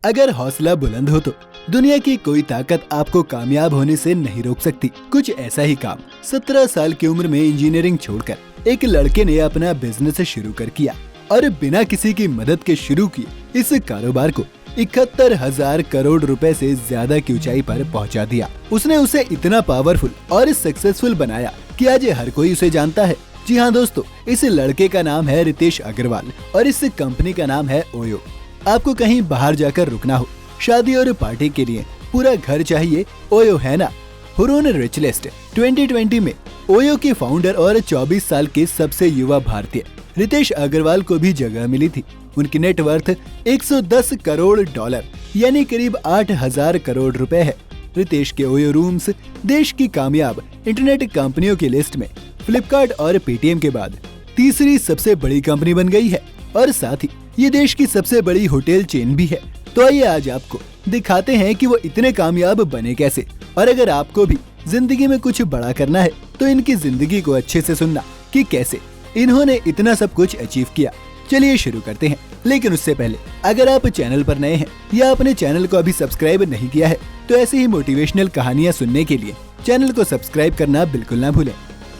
अगर हौसला बुलंद हो तो दुनिया की कोई ताकत आपको कामयाब होने से नहीं रोक सकती। कुछ ऐसा ही काम 17 साल की उम्र में इंजीनियरिंग छोड़कर एक लड़के ने अपना बिजनेस शुरू कर किया और बिना किसी की मदद के शुरू किए इस कारोबार को 71,000 करोड़ रुपए से ज्यादा की ऊंचाई पर पहुंचा दिया। उसने उसे इतना पावरफुल और सक्सेसफुल बनाया कि आज हर कोई उसे जानता है। जी हाँ दोस्तों, इस लड़के का नाम है रितेश अग्रवाल और इस कंपनी का नाम है ओयो। आपको कहीं बाहर जाकर रुकना हो, शादी और पार्टी के लिए पूरा घर चाहिए, ओयो है ना। हुरून रिच लिस्ट 2020 में ओयो के फाउंडर और 24 साल के सबसे युवा भारतीय रितेश अग्रवाल को भी जगह मिली थी। उनकी नेटवर्थ 110 करोड़ डॉलर यानी करीब 8,000 करोड़ रुपए है। रितेश के ओयो रूम्स देश की कामयाब इंटरनेट कंपनियों की लिस्ट में फ्लिपकार्ट और पेटीएम के बाद तीसरी सबसे बड़ी कंपनी बन गई है और साथ ही ये देश की सबसे बड़ी होटल चेन भी है। तो आइए आज आपको दिखाते हैं कि वो इतने कामयाब बने कैसे। और अगर आपको भी जिंदगी में कुछ बड़ा करना है तो इनकी जिंदगी को अच्छे से सुनना कि कैसे इन्होंने इतना सब कुछ अचीव किया। चलिए शुरू करते हैं, लेकिन उससे पहले अगर आप चैनल पर नए हैं या अपने चैनल को अभी सब्सक्राइब नहीं किया है तो ऐसे ही मोटिवेशनल कहानियाँ सुनने के लिए चैनल को सब्सक्राइब करना बिल्कुल ना भूलें।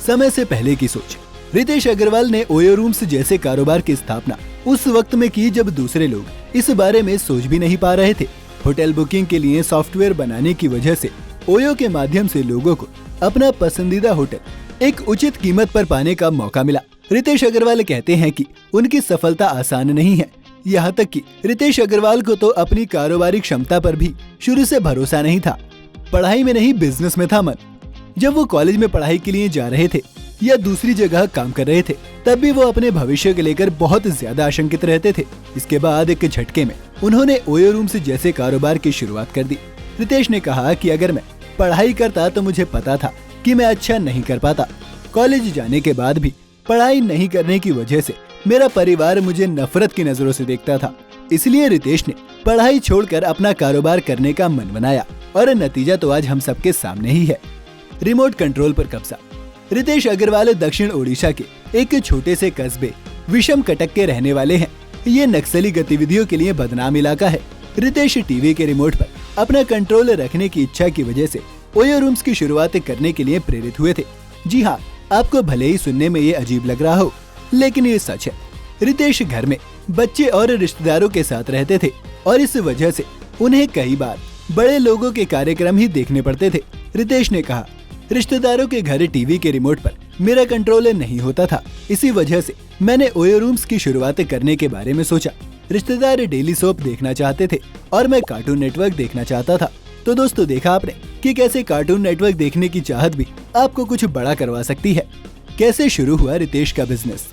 समय से पहले की सोच। रितेश अग्रवाल ने ओयो रूम्स जैसे कारोबार की स्थापना उस वक्त में की जब दूसरे लोग इस बारे में सोच भी नहीं पा रहे थे। होटल बुकिंग के लिए सॉफ्टवेयर बनाने की वजह से ओयो के माध्यम से लोगों को अपना पसंदीदा होटल एक उचित कीमत पर पाने का मौका मिला। रितेश अग्रवाल कहते हैं कि उनकी सफलता आसान नहीं है। यहाँ तक कि रितेश अग्रवाल को तो अपनी कारोबारी क्षमता पर भी शुरू से भरोसा नहीं था। पढ़ाई में नहीं, बिजनेस में था मन। जब वो कॉलेज में पढ़ाई के लिए जा रहे थे या दूसरी जगह काम कर रहे थे तब भी वो अपने भविष्य को लेकर बहुत ज्यादा आशंकित रहते थे। इसके बाद एक झटके में उन्होंने ओयो रूम्स जैसे कारोबार की शुरुआत कर दी। रितेश ने कहा कि अगर मैं पढ़ाई करता तो मुझे पता था कि मैं अच्छा नहीं कर पाता। कॉलेज जाने के बाद भी पढ़ाई नहीं करने की वजह से मेरा परिवार मुझे नफरत की नजरों से देखता था। इसलिए रितेश ने पढ़ाई छोड़कर अपना कारोबार करने का मन बनाया और नतीजा तो आज हम सबके सामने ही है। रिमोट कंट्रोल पर कब्जा। रितेश अग्रवाल दक्षिण ओडिशा के एक छोटे से कस्बे विषम कटक के रहने वाले हैं। ये नक्सली गतिविधियों के लिए बदनाम इलाका है। रितेश टीवी के रिमोट पर अपना कंट्रोल रखने की इच्छा की वजह से ओयो रूम्स की शुरुआत करने के लिए प्रेरित हुए थे। जी हाँ, आपको भले ही सुनने में ये अजीब लग रहा हो, लेकिन ये सच है। रितेश घर में बच्चे और रिश्तेदारों के साथ रहते थे और इस वजह से उन्हें कई बार बड़े लोगों के कार्यक्रम ही देखने पड़ते थे। रितेश ने कहा, रिश्तेदारों के घर टीवी के रिमोट पर मेरा कंट्रोल नहीं होता था। इसी वजह से मैंने ओयो रूम्स की शुरुआत करने के बारे में सोचा। रिश्तेदार डेली सोप देखना चाहते थे और मैं कार्टून नेटवर्क देखना चाहता था। तो दोस्तों, देखा आपने कि कैसे कार्टून नेटवर्क देखने की चाहत भी आपको कुछ बड़ा करवा सकती है। कैसे शुरू हुआ रितेश का बिजनेस।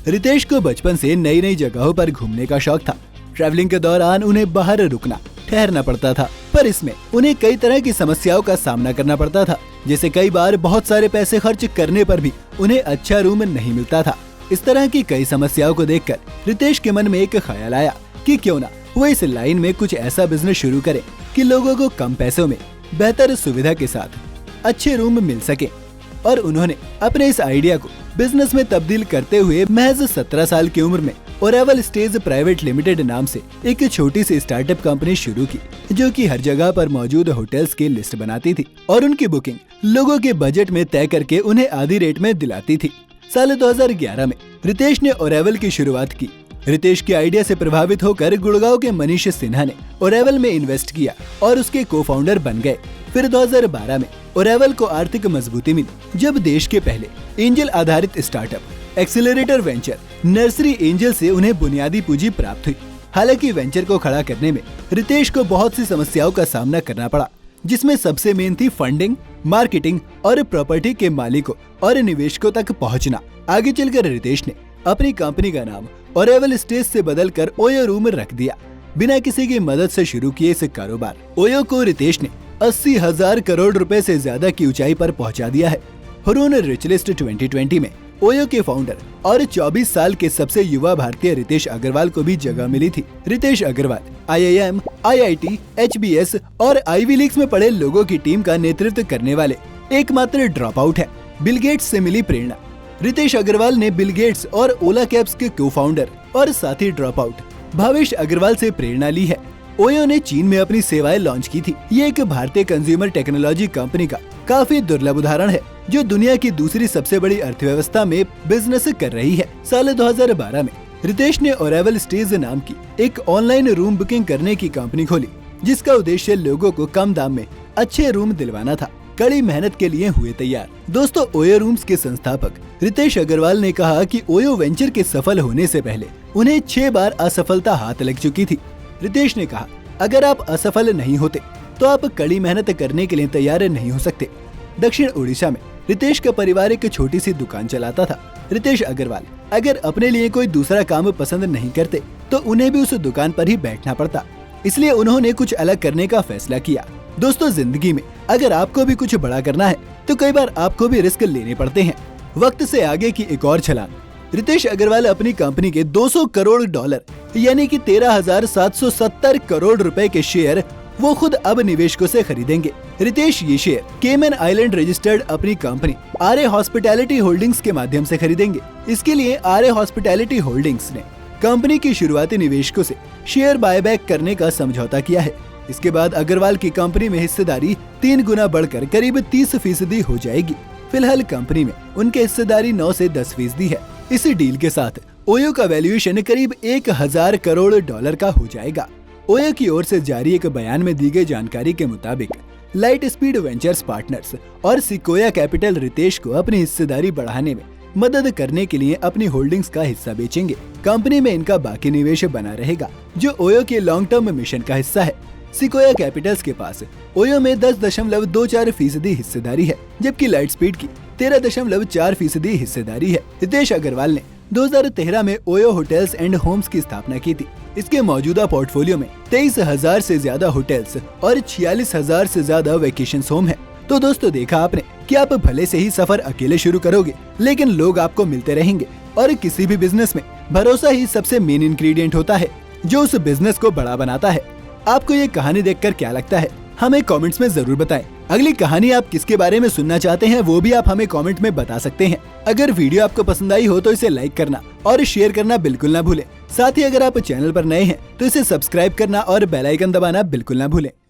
रितेश को बचपन से नई नई जगहों पर घूमने का शौक था। ट्रैवलिंग के दौरान उन्हें बाहर रुकना ठहरना पड़ता था, पर इसमें उन्हें कई तरह की समस्याओं का सामना करना पड़ता था। जैसे कई बार बहुत सारे पैसे खर्च करने पर भी उन्हें अच्छा रूम नहीं मिलता था। इस तरह की कई समस्याओं को देखकर रितेश के मन में एक ख्याल आया कि क्यों ना वो इस लाइन में कुछ ऐसा बिजनेस शुरू करे कि लोगों को कम पैसों में बेहतर सुविधा के साथ अच्छे रूम मिल सके। और उन्होंने अपने इस आइडिया को बिजनेस में तब्दील करते हुए महज 17 साल की उम्र में ओरेवल स्टेज प्राइवेट लिमिटेड नाम से एक छोटी सी स्टार्टअप कंपनी शुरू की, जो कि हर जगह पर मौजूद होटल्स की लिस्ट बनाती थी और उनकी बुकिंग लोगों के बजट में तय करके उन्हें आधी रेट में दिलाती थी। साल 2011 में रितेश ने ओरेवल की शुरुआत की। रितेश के आइडिया से प्रभावित होकर गुड़गांव के मनीष सिन्हा ने ओरेवल में इन्वेस्ट किया और उसके को फाउंडर बन गए। फिर 2012 में ओरेवल को आर्थिक मजबूती मिली जब देश के पहले एंजल आधारित startup accelerator venture nursery angel से उन्हें बुनियादी पूंजी प्राप्त हुई। हालांकि वेंचर को खड़ा करने में रितेश को बहुत सी समस्याओं का सामना करना पड़ा, जिसमें सबसे मेन थी फंडिंग, मार्केटिंग और प्रॉपर्टी के मालिकों और निवेशकों तक पहुंचना। आगे चलकर रितेश ने अपनी कंपनी का नाम ओरेवल स्टेज से बदलकर ओयो रूम रख दिया। बिना किसी की मदद से शुरू किए इस कारोबार ओयो को रितेश ने 80,000 करोड़ रुपए से ज्यादा की ऊंचाई पर पहुंचा दिया है। हुरून रिच लिस्ट 2020 में ओयो के फाउंडर और 24 साल के सबसे युवा भारतीय रितेश अग्रवाल को भी जगह मिली थी। Ritesh Agarwal IIM, IIT, HBS और आईवी लीग्स में पढ़े लोगों की टीम का नेतृत्व करने वाले एकमात्र ड्रॉप आउट है। बिल गेट्स से मिली प्रेरणा। रितेश अग्रवाल ने बिल गेट्स और ओला कैब्स के को फाउंडर और साथी ड्रॉप आउट भावेश अग्रवाल से प्रेरणा ली है। ओयो ने चीन में अपनी सेवाएं लॉन्च की थी। ये एक भारतीय कंज्यूमर टेक्नोलॉजी कंपनी का काफी दुर्लभ उदाहरण है जो दुनिया की दूसरी सबसे बड़ी अर्थव्यवस्था में बिजनेस कर रही है। साल 2012 में रितेश ने ओरेवल स्टेज नाम की एक ऑनलाइन रूम बुकिंग करने की कंपनी खोली, जिसका उद्देश्य लोगों को कम दाम में अच्छे रूम दिलवाना था। कड़ी मेहनत के लिए हुए तैयार। दोस्तों, ओयो रूम्स के संस्थापक रितेश अग्रवाल ने कहा कि ओयो वेंचर के सफल होने से पहले उन्हें 6 बार असफलता हाथ लग चुकी थी। रितेश ने कहा, अगर आप असफल नहीं होते तो आप कड़ी मेहनत करने के लिए तैयार नहीं हो सकते। दक्षिण ओडिशा में रितेश का परिवार एक छोटी सी दुकान चलाता था। रितेश अग्रवाल अगर अपने लिए कोई दूसरा काम पसंद नहीं करते तो उन्हें भी उस दुकान पर ही बैठना पड़ता, इसलिए उन्होंने कुछ अलग करने का फैसला किया। दोस्तों, जिंदगी में अगर आपको भी कुछ बड़ा करना है तो कई बार आपको भी रिस्क लेने पड़ते हैं। वक्त से आगे की एक और छलांग। रितेश अग्रवाल अपनी कंपनी के $200 करोड़ यानी कि 13,770 करोड़ रुपए के शेयर वो खुद अब निवेशकों से खरीदेंगे। रितेश ये शेयर केमन आइलैंड रजिस्टर्ड अपनी कंपनी आर्य हॉस्पिटैलिटी होल्डिंग्स के माध्यम से खरीदेंगे। इसके लिए आर्य हॉस्पिटैलिटी होल्डिंग्स ने कंपनी की शुरुआती निवेशकों से शेयर बायबैक करने का समझौता किया है। इसके बाद अग्रवाल की कंपनी में हिस्सेदारी 3 गुना बढ़कर करीब 30% हो जाएगी। फिलहाल कंपनी में उनकी हिस्सेदारी 9 से 10% है। इस डील के साथ ओयो का वैल्यूएशन करीब $1,000 करोड़ का हो जाएगा। ओयो की ओर से जारी एक बयान में दी गई जानकारी के मुताबिक लाइट स्पीड वेंचर्स पार्टनर्स और सिकोया कैपिटल रितेश को अपनी हिस्सेदारी बढ़ाने में मदद करने के लिए अपनी होल्डिंग्स का हिस्सा बेचेंगे। कंपनी में इनका बाकी निवेश बना रहेगा जो ओयो के लॉन्ग टर्म मिशन का हिस्सा है। सिकोया कैपिटल्स के पास ओयो में 10.24% हिस्सेदारी है, जबकि लाइट स्पीड की 13.4% हिस्सेदारी है। रितेश अग्रवाल ने 2013 में ओयो होटल्स एंड होम्स की स्थापना की थी। इसके मौजूदा पोर्टफोलियो में 23,000 से ज्यादा होटल्स और 46,000 से ज्यादा वेकेशन होम है। तो दोस्तों, देखा आपने कि आप भले से ही सफर अकेले शुरू करोगे, लेकिन लोग आपको मिलते रहेंगे। और किसी भी बिजनेस में भरोसा ही सबसे मेन इंग्रेडिएंट होता है जो उस बिजनेस को बड़ा बनाता है। आपको ये कहानी देखकर क्या लगता है, हमें कमेंट्स में जरूर बताएं। अगली कहानी आप किसके बारे में सुनना चाहते हैं वो भी आप हमें कमेंट में बता सकते हैं। अगर वीडियो आपको पसंद आई हो तो इसे लाइक करना और शेयर करना बिल्कुल ना भूलें। साथ ही अगर आप चैनल पर नए हैं तो इसे सब्सक्राइब करना और बेल आइकन दबाना बिल्कुल ना भूलें।